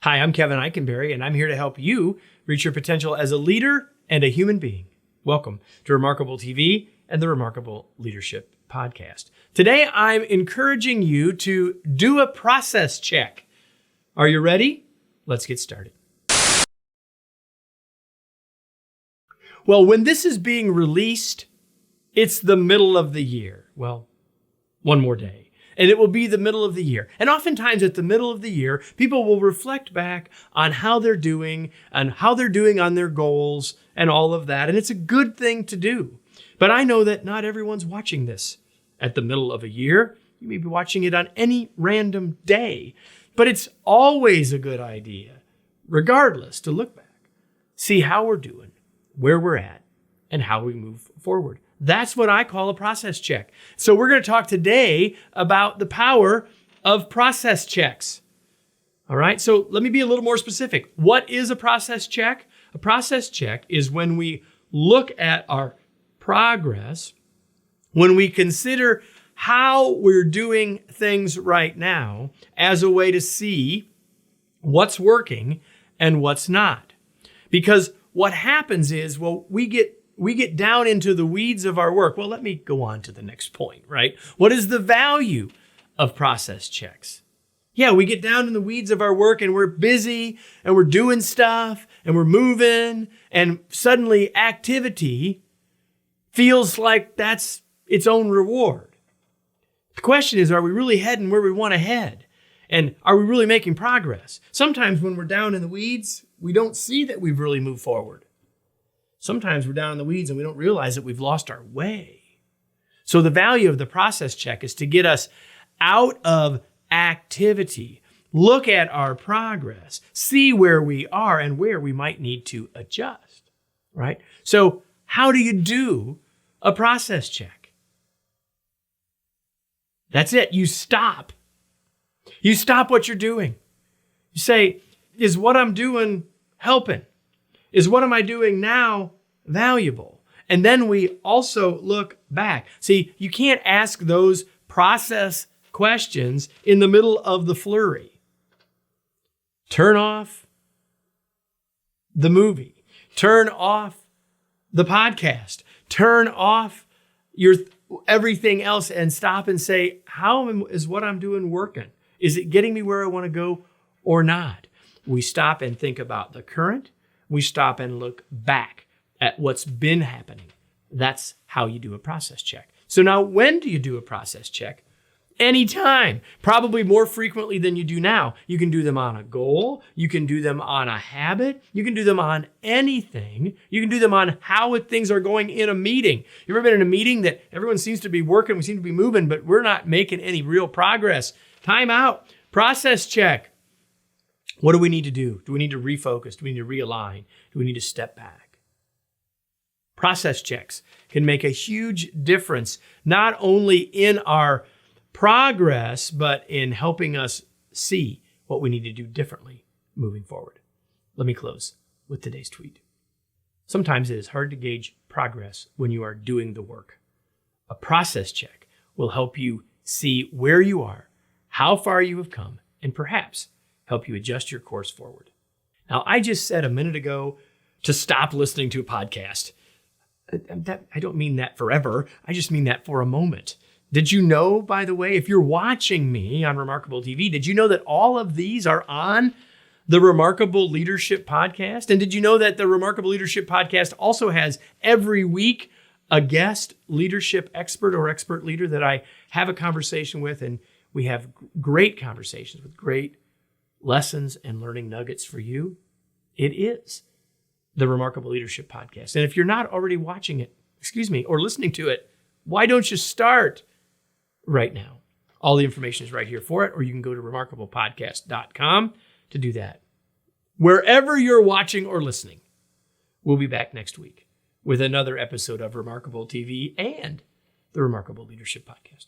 Hi, I'm Kevin Eikenberry, and I'm here to help you reach your potential as a leader and a human being. Welcome to Remarkable TV and the Remarkable Leadership Podcast. Today, I'm encouraging you to do a process check. Are you ready? Let's get started. Well, when this is being released, it's the middle of the year. Well, one more day. And it will be the middle of the year. And oftentimes at the middle of the year, people will reflect back on how they're doing and how they're doing on their goals and all of that. And it's a good thing to do. But I know that not everyone's watching this at the middle of a year. You may be watching it on any random day. But it's always a good idea, regardless, to look back, see how we're doing, where we're at, and how we move forward. That's what I call a process check. So we're going to talk today about the power of process checks. All right, so let me be a little more specific. What is a process check? A process check is when we look at our progress, when we consider how we're doing things right now as a way to see what's working and what's not. Because what happens is, we get down into the weeds of our work. Well, let me go on to the next point, right? What is the value of process checks? Yeah, we get down in the weeds of our work and we're busy and we're doing stuff and we're moving, and suddenly activity feels like that's its own reward. The question is, are we really heading where we want to head? And are we really making progress? Sometimes when we're down in the weeds, we don't see that we've really moved forward. Sometimes we're down in the weeds and we don't realize that we've lost our way. So the value of the process check is to get us out of activity, look at our progress, see where we are and where we might need to adjust, right? So how do you do a process check? That's it. You stop. You stop what you're doing. You say, is what I'm doing helping? Is what am I doing now valuable? And then we also look back. See, you can't ask those process questions in the middle of the flurry. Turn off the movie. Turn off the podcast. Turn off your everything else and stop and say, how is what I'm doing working? Is it getting me where I want to go or not? We stop and think about the current. We stop and look back at what's been happening. That's how you do a process check. So now, when do you do a process check? Anytime, probably more frequently than you do now. You can do them on a goal. You can do them on a habit. You can do them on anything. You can do them on how things are going in a meeting. You ever been in a meeting that everyone seems to be working, we seem to be moving, but we're not making any real progress? Time out. Process check. What do we need to do? Do we need to refocus? Do we need to realign? Do we need to step back? Process checks can make a huge difference, not only in our progress, but in helping us see what we need to do differently moving forward. Let me close with today's tweet. Sometimes it is hard to gauge progress when you are doing the work. A process check will help you see where you are, how far you have come, and perhaps help you adjust your course forward. Now, I just said a minute ago to stop listening to a podcast. I don't mean that forever. I just mean that for a moment. Did you know, by the way, if you're watching me on Remarkable TV, did you know that all of these are on the Remarkable Leadership Podcast? And did you know that the Remarkable Leadership Podcast also has every week a guest leadership expert or expert leader that I have a conversation with, and we have great conversations with great lessons and learning nuggets for you? It is the Remarkable Leadership Podcast. And if you're not already watching it, or listening to it, why don't you start right now? All the information is right here for it, or you can go to remarkablepodcast.com to do that. Wherever you're watching or listening, we'll be back next week with another episode of Remarkable TV and the Remarkable Leadership Podcast.